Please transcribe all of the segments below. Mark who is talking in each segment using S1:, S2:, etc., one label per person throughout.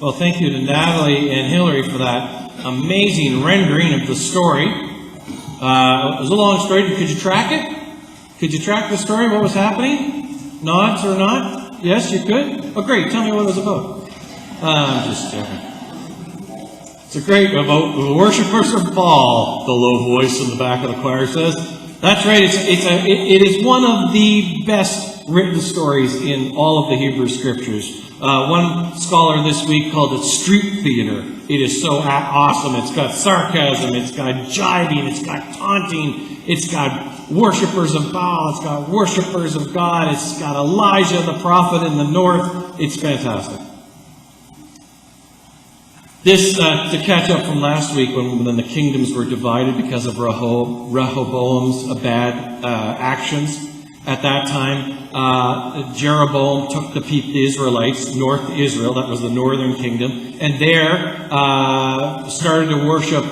S1: Well, thank you to Natalie and Hillary for that amazing rendering of the story. It was a long story. Could you track it? Could you track the story? What was happening? Nods or not? Yes, you could? Oh, great. Tell me what it was about. I'm just joking. It's a great about the worshippers of Baal, the low voice in the back of the choir says. That's right. It is one of the best written stories in all of the Hebrew Scriptures. One scholar this week called it street theater. It is so awesome. It's got sarcasm, it's got jibing, it's got taunting, it's got worshippers of Baal, it's got worshippers of God, it's got Elijah the prophet in the north. It's fantastic. This, to catch up from last week when the kingdoms were divided because of Rehoboam's bad actions. At that time, Jeroboam took to the Israelites, North Israel, that was the northern kingdom, and there started to worship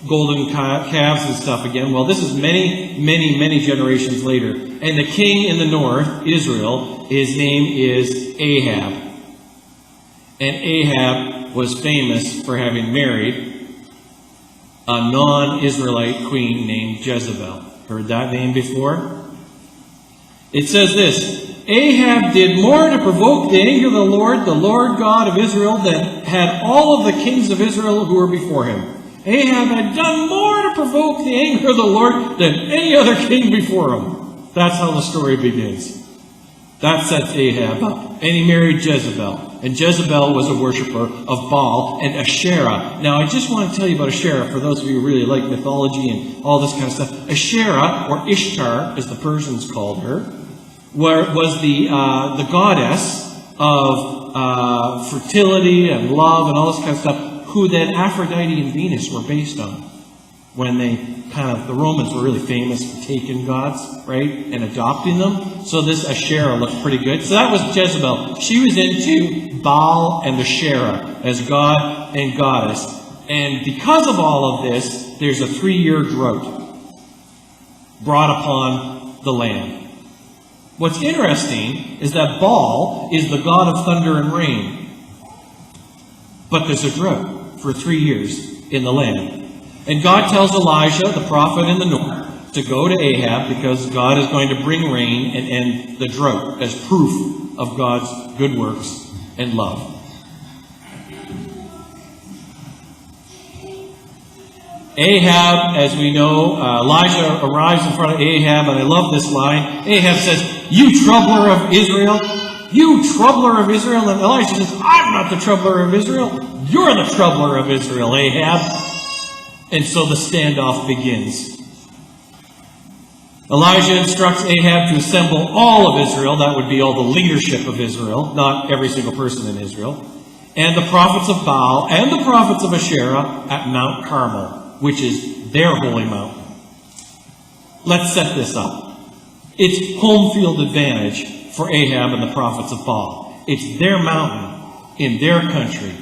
S1: golden calves and stuff again. Well, this is many generations later. And the king in the north, Israel, his name is Ahab. And Ahab was famous for having married a non-Israelite queen named Jezebel. Heard that name before? It says this, Ahab did more to provoke the anger of the Lord God of Israel, than had all of the kings of Israel who were before him. Ahab had done more to provoke the anger of the Lord than any other king before him. That's how the story begins. That sets Ahab up. And he married Jezebel. And Jezebel was a worshiper of Baal and Asherah. Now, I just want to tell you about Asherah, for those of you who really like mythology and all this kind of stuff. Asherah, or Ishtar, as the Persians called her, was the goddess of fertility and love and all this kind of stuff, who then Aphrodite and Venus were based on. When the Romans were really famous for taking gods, right, and adopting them. So this Asherah looked pretty good. So that was Jezebel. She was into Baal and Asherah as god and goddess. And because of all of this, there's a 3-year drought brought upon the land. What's interesting is that Baal is the god of thunder and rain. But there's a drought for 3 years in the land. And God tells Elijah, the prophet in the north, to go to Ahab because God is going to bring rain and end the drought as proof of God's good works and love. Ahab, as we know, Elijah arrives in front of Ahab, and I love this line. Ahab says, "You troubler of Israel, you troubler of Israel." And Elijah says, "I'm not the troubler of Israel. You're the troubler of Israel, Ahab." And so the standoff begins. Elijah instructs Ahab to assemble all of Israel. That would be all the leadership of Israel, not every single person in Israel. And the prophets of Baal and the prophets of Asherah at Mount Carmel, which is their holy mountain. Let's set this up. It's home field advantage for Ahab and the prophets of Baal. It's their mountain in their country.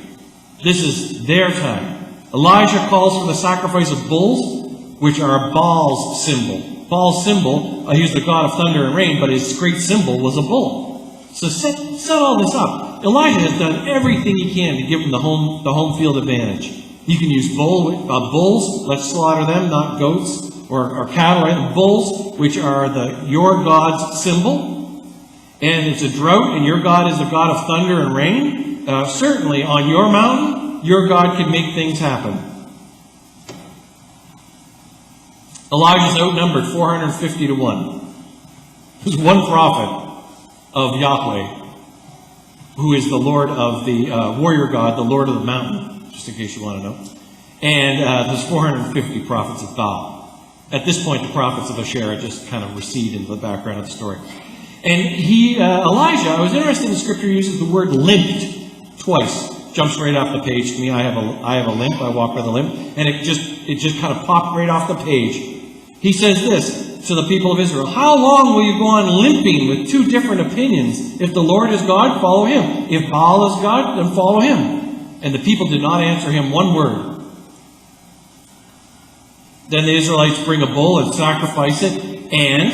S1: This is their time. Elijah calls for the sacrifice of bulls, which are Baal's symbol. Baal's symbol, he's the god of thunder and rain, but his great symbol was a bull. So set all this up. Elijah has done everything he can to give him the home field advantage. You can use bulls, let's slaughter them, not goats or cattle, right? Bulls, which are your God's symbol. And it's a drought, and your God is the God of thunder and rain. Certainly on your mountain, your God can make things happen. Elijah's outnumbered 450 to 1. There's one prophet of Yahweh, who is the Lord of the warrior God, the Lord of the mountain, just in case you want to know. And there's 450 prophets of Baal. At this point, the prophets of Asherah just kind of recede into the background of the story. And Elijah, I was interested in the scripture, uses the word limped twice. Jumps right off the page to me. I have a limp. I walk with a limp. And it just kind of popped right off the page. He says this to the people of Israel: "How long will you go on limping with two different opinions? If the Lord is God, follow him. If Baal is God, then follow him." And the people did not answer him one word. Then the Israelites bring a bull and sacrifice it, and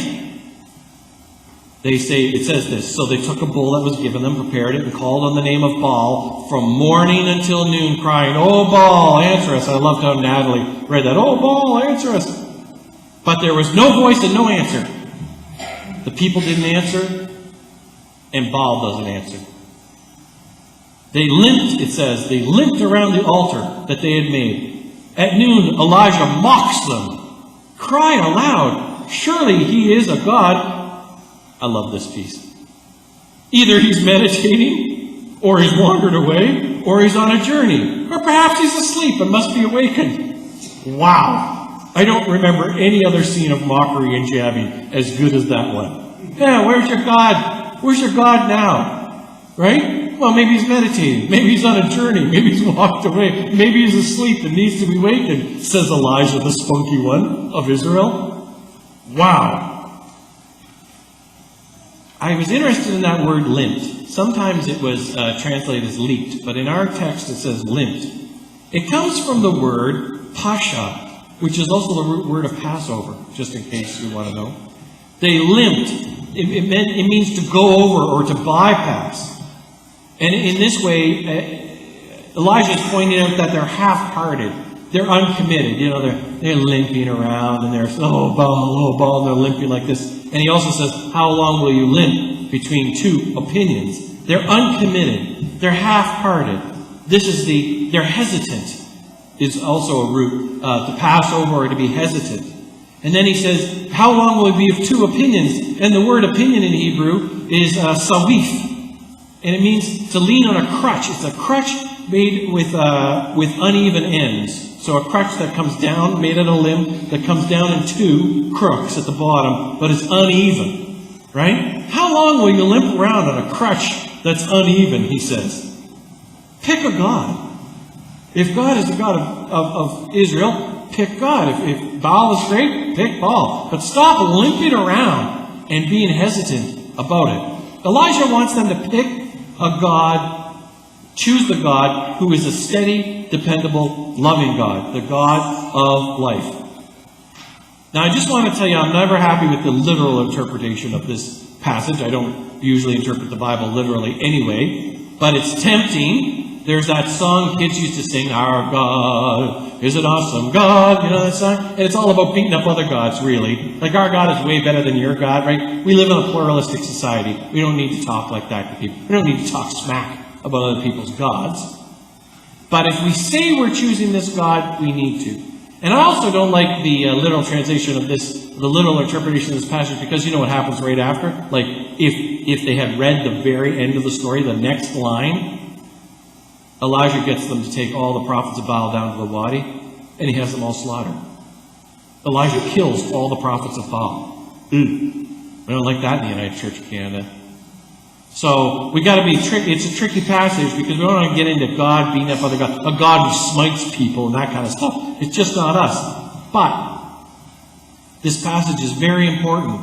S1: They say, it says this, so they took a bull that was given them, prepared it, and called on the name of Baal from morning until noon, crying, "Oh, Baal, answer us." I loved how Natalie read that. "Oh, Baal, answer us." But there was no voice and no answer. The people didn't answer, and Baal doesn't answer. They limped, it says, they limped around the altar that they had made. At noon, Elijah mocks them, crying aloud, "Surely he is a god." I love this piece. Either he's meditating, or he's wandered away, or he's on a journey, or perhaps he's asleep and must be awakened. Wow. I don't remember any other scene of mockery and jabbing as good as that one. Yeah, where's your God? Where's your God now? Right? Well, maybe he's meditating. Maybe he's on a journey. Maybe he's walked away. Maybe he's asleep and needs to be wakened, says Elijah, the spunky one of Israel. Wow. I was interested in that word limped. Sometimes it was translated as leaped, but in our text it says limped. It comes from the word pasha, which is also the root word of Passover, just in case you want to know. They limped. It means to go over or to bypass. And in this way, Elijah is pointing out that they're half-hearted. They're uncommitted. You know, they're limping around and they're, oh, Baal, and they're limping like this. And he also says, how long will you limp between two opinions? They're uncommitted. They're half-hearted. They're hesitant is also a root, to pass over or to be hesitant. And then he says, how long will it be of two opinions? And the word opinion in Hebrew is sawif. And it means to lean on a crutch. It's a crutch made with uneven ends. So a crutch that comes down, made out of limb, that comes down in two crooks at the bottom, but it's uneven. Right? How long will you limp around on a crutch that's uneven, he says? Pick a God. If God is the God of Israel, pick God. If Baal is great, pick Baal. But stop limping around and being hesitant about it. Elijah wants them to pick a God, choose the God who is a steady, dependable, loving God, the God of life. Now, I just want to tell you, I'm never happy with the literal interpretation of this passage. I don't usually interpret the Bible literally anyway, but it's tempting. There's that song kids used to sing, "Our God is an awesome God." You know that song? And it's all about beating up other gods, really. Like, our God is way better than your God, right? We live in a pluralistic society. We don't need to talk like that to people. We don't need to talk smack about other people's gods. But if we say we're choosing this God, we need to. And I also don't like the literal translation of this, the literal interpretation of this passage, because you know what happens right after? Like, if they had read the very end of the story, the next line, Elijah gets them to take all the prophets of Baal down to the wadi, and he has them all slaughtered. Elijah kills all the prophets of Baal. We don't like that in the United Church of Canada. So we got to be tricky. It's a tricky passage because we don't want to get into God beating up other gods, a God who smites people and that kind of stuff. It's just not us. But this passage is very important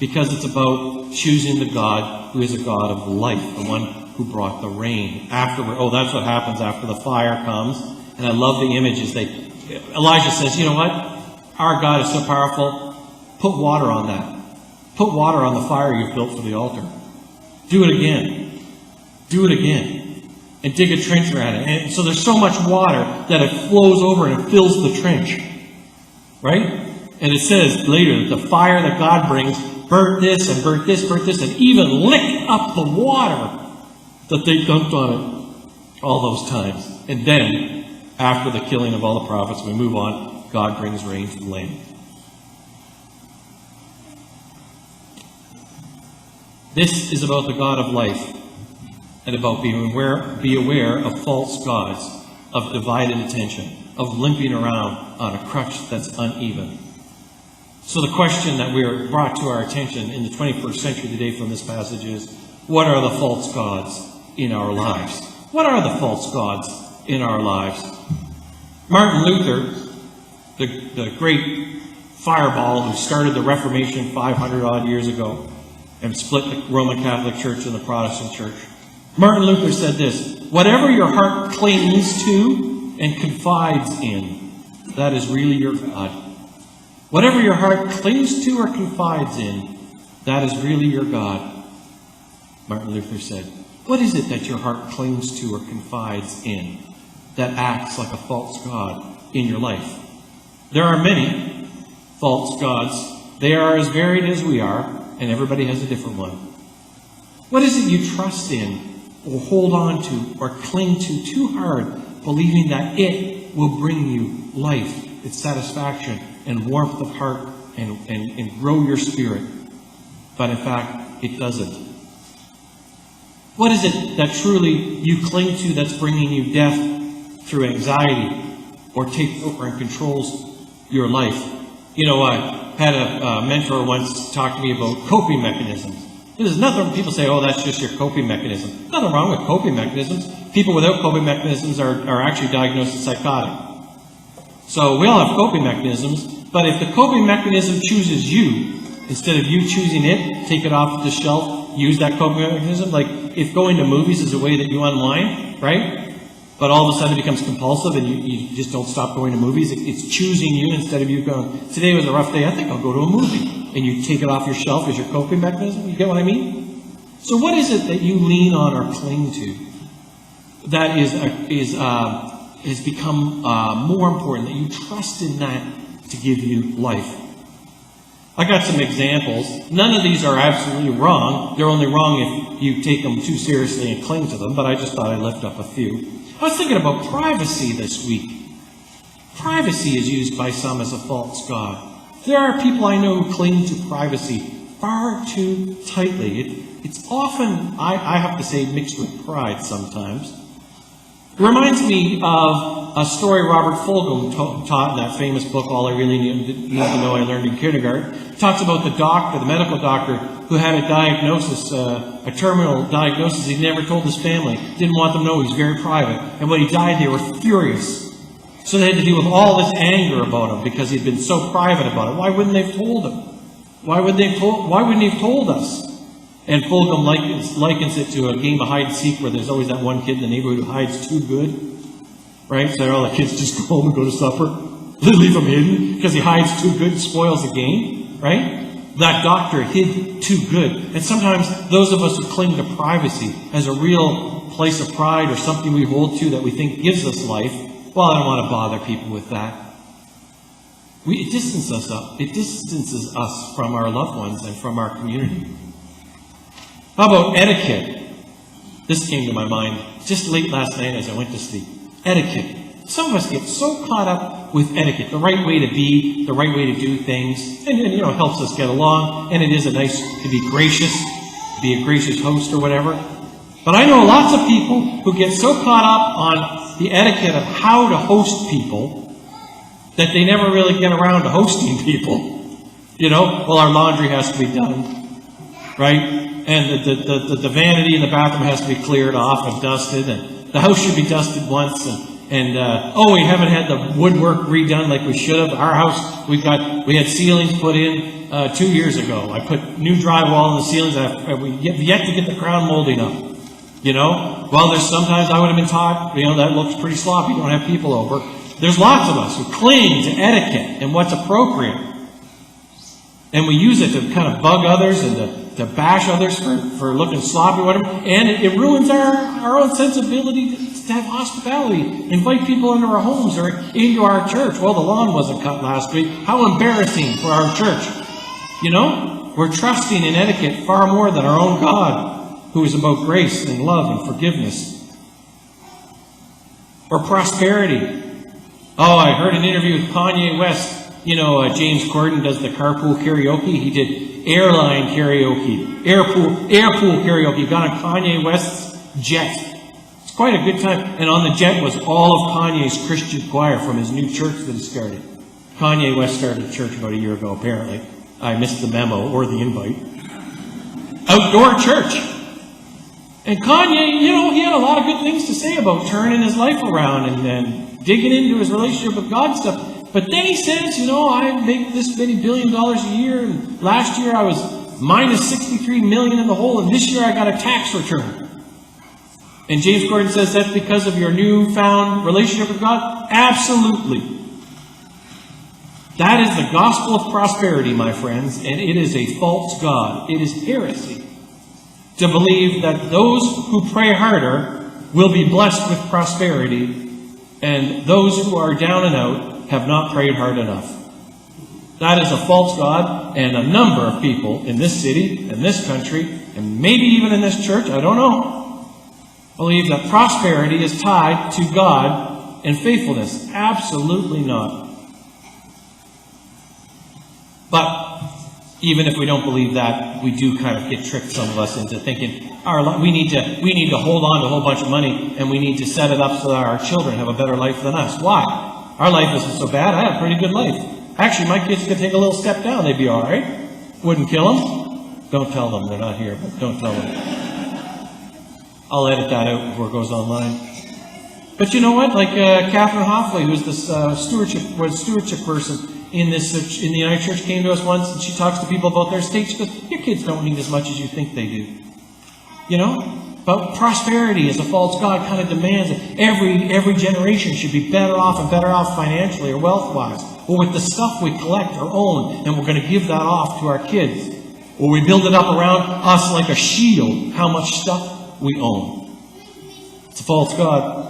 S1: because it's about choosing the God who is a God of life, the one who brought the rain. Afterward, that's what happens after the fire comes. And I love the images. Elijah says, you know what? Our God is so powerful. Put water on that. Put water on the fire you've built for the altar. Do it again. Do it again. And dig a trench around it. And so there's so much water that it flows over and it fills the trench. Right? And it says later that the fire that God brings burnt this and burnt this, and even licked up the water that they dumped on it all those times. And then, after the killing of all the prophets, we move on, God brings rain to the land. This is about the God of life, and about being aware of false gods, of divided attention, of limping around on a crutch that's uneven. So the question that we're brought to our attention in the 21st century today from this passage is, what are the false gods in our lives? What are the false gods in our lives? Martin Luther, the great fireball who started the Reformation 500 odd years ago and split the Roman Catholic Church and the Protestant Church. Martin Luther said this, whatever your heart clings to and confides in, that is really your God. Whatever your heart clings to or confides in, that is really your God, Martin Luther said. What is it that your heart clings to or confides in that acts like a false god in your life? There are many false gods. They are as varied as we are, and everybody has a different one. What is it you trust in or hold on to or cling to too hard, believing that it will bring you life, its satisfaction, and warmth of heart, and grow your spirit? But in fact, it doesn't. What is it that truly you cling to that's bringing you death through anxiety or takes over and controls your life? You know, I had a mentor once talk to me about coping mechanisms. There's nothing, people say, oh, that's just your coping mechanism. Nothing wrong with coping mechanisms. People without coping mechanisms are actually diagnosed as psychotic. So we all have coping mechanisms, but if the coping mechanism chooses you, instead of you choosing it, take it off the shelf, use that coping mechanism. Like if going to movies is a way that you unwind, right? But all of a sudden it becomes compulsive and you just don't stop going to movies. It's choosing you instead of you going, today was a rough day, I think I'll go to a movie. And you take it off your shelf as your coping mechanism. You get what I mean? So what is it that you lean on or cling to that has become more important, that you trust in that to give you life? I got some examples. None of these are absolutely wrong. They're only wrong if you take them too seriously and cling to them, but I just thought I'd lift up a few. I was thinking about privacy this week. Privacy is used by some as a false god. There are people I know who cling to privacy far too tightly. It's often, I have to say, mixed with pride sometimes. It reminds me of a story Robert Fulghum taught in that famous book, All I Really Need to Know I Learned in Kindergarten. It talks about the doctor, the medical doctor, who had a diagnosis, a terminal diagnosis he never told his family. Didn't want them to know. He was very private. And when he died, they were furious. So they had to deal with all this anger about him because he'd been so private about it. Why wouldn't they have told him? Why wouldn't he have told us? And Fulghum likens it to a game of hide and seek where there's always that one kid in the neighborhood who hides too good. Right? So all the kids just go home and go to supper. They leave him hidden because he hides too good and spoils the game. Right? That doctor hid too good. And sometimes those of us who cling to privacy as a real place of pride or something we hold to that we think gives us life, well, I don't want to bother people with that. It distances us from our loved ones and from our community. How about etiquette? This came to my mind just late last night as I went to sleep. Etiquette. Some of us get so caught up with etiquette, the right way to be, the right way to do things, and it helps us get along, and it is nice to be gracious, be a gracious host or whatever. But I know lots of people who get so caught up on the etiquette of how to host people that they never really get around to hosting people. Well, our laundry has to be done, right? And the vanity in the bathroom has to be cleared off and dusted, and the house should be dusted once, and we haven't had the woodwork redone like we should have. Our house, we had ceilings put in 2 years ago. I put new drywall in the ceilings, and we yet to get the crown molding up. Well, there's sometimes I would have been taught, that looks pretty sloppy, don't have people over. There's lots of us who cling to etiquette and what's appropriate. And we use it to kind of bug others and to bash others for looking sloppy or whatever. And it ruins our own sensibility to have hospitality, invite people into our homes or into our church. Well, the lawn wasn't cut last week. How embarrassing for our church. We're trusting in etiquette far more than our own God, who is about grace and love and forgiveness. Or prosperity. Oh, I heard an interview with Kanye West. James Corden does the carpool karaoke. He did airline karaoke, airpool karaoke. Got on Kanye West's jet. It's quite a good time. And on the jet was all of Kanye's Christian choir from his new church that he started. Kanye West started a church about a year ago, apparently. I missed the memo or the invite. Outdoor church. And Kanye, he had a lot of good things to say about turning his life around and digging into his relationship with God and stuff. But then he says, I make this many $1 billion a year, and last year I was minus 63 million in the hole, and this year I got a tax return. And James Corden says that's because of your newfound relationship with God? Absolutely. That is the gospel of prosperity, my friends, and it is a false god. It is heresy to believe that those who pray harder will be blessed with prosperity, and those who are down and out have not prayed hard enough. That is a false god, and a number of people in this city, in this country, and maybe even in this church, I don't know, believe that prosperity is tied to God and faithfulness. Absolutely not. But even if we don't believe that, we do kind of get tricked, some of us, into thinking we need to hold on to a whole bunch of money, and we need to set it up so that our children have a better life than us. Why? Our life isn't so bad. I have a pretty good life. Actually, my kids could take a little step down. They'd be all right. Wouldn't kill them. Don't tell them. They're not here, but don't tell them. I'll edit that out before it goes online. But you know what? Like Catherine Hoffley, who's this stewardship person in the United Church, came to us once, and she talks to people about their state. She goes, your kids don't need as much as you think they do. You know? But prosperity as a false god kind of demands that every generation should be better off and better off financially or wealth-wise. Or with the stuff we collect or own, and we're going to give that off to our kids. Or we build it up around us like a shield, how much stuff we own. It's a false god.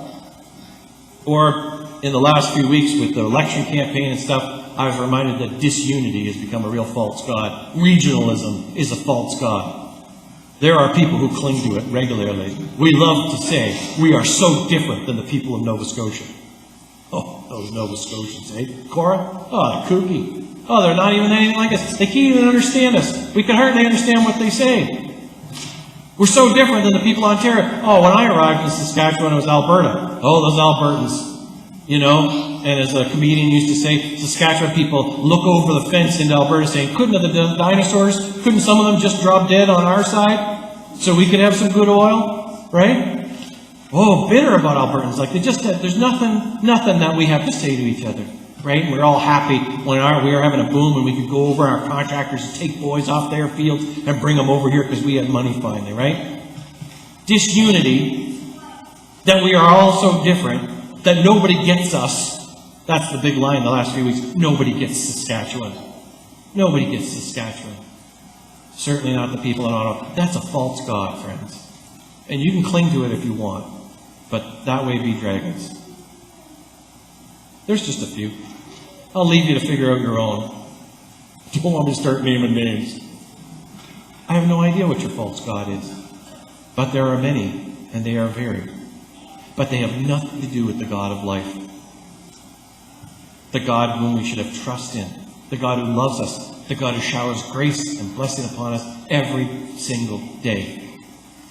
S1: Or in the last few weeks with the election campaign and stuff, I was reminded that disunity has become a real false god. Regionalism is a false god. There are people who cling to it regularly. We love to say, we are so different than the people of Nova Scotia. Oh, those Nova Scotians, eh? Cora? Oh, they're kooky. Oh, they're not even anything like us. They can't even understand us. We can hardly understand what they say. We're so different than the people of Ontario. Oh, when I arrived in Saskatchewan, it was Alberta. Oh, those Albertans. You know? And as a comedian used to say, Saskatchewan people look over the fence into Alberta saying, couldn't the dinosaurs, couldn't some of them just drop dead on our side so we could have some good oil? Right? Oh, bitter about Albertans. Like there's nothing that we have to say to each other. Right? We're all happy when we were having a boom and we could go over our contractors and take boys off their fields and bring them over here because we had money finally, right? Disunity, that we are all so different, that nobody gets us. That's the big line the last few weeks. Nobody gets Saskatchewan. Nobody gets Saskatchewan. Certainly not the people in Ottawa. That's a false god, friends. And you can cling to it if you want, but that way be dragons. There's just a few. I'll leave you to figure out your own. You don't want me to start naming names. I have no idea what your false god is. But there are many, and they are varied. But they have nothing to do with the God of life. The God whom we should have trust in. The God who loves us. The God who showers grace and blessing upon us every single day.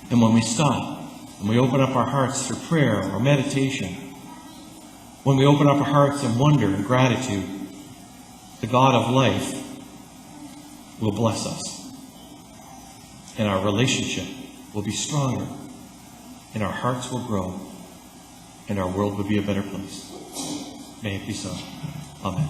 S1: And when we stop, and we open up our hearts through prayer or meditation, when we open up our hearts in wonder and gratitude, the God of life will bless us. And our relationship will be stronger. And our hearts will grow. And our world will be a better place. May it be so. Amen.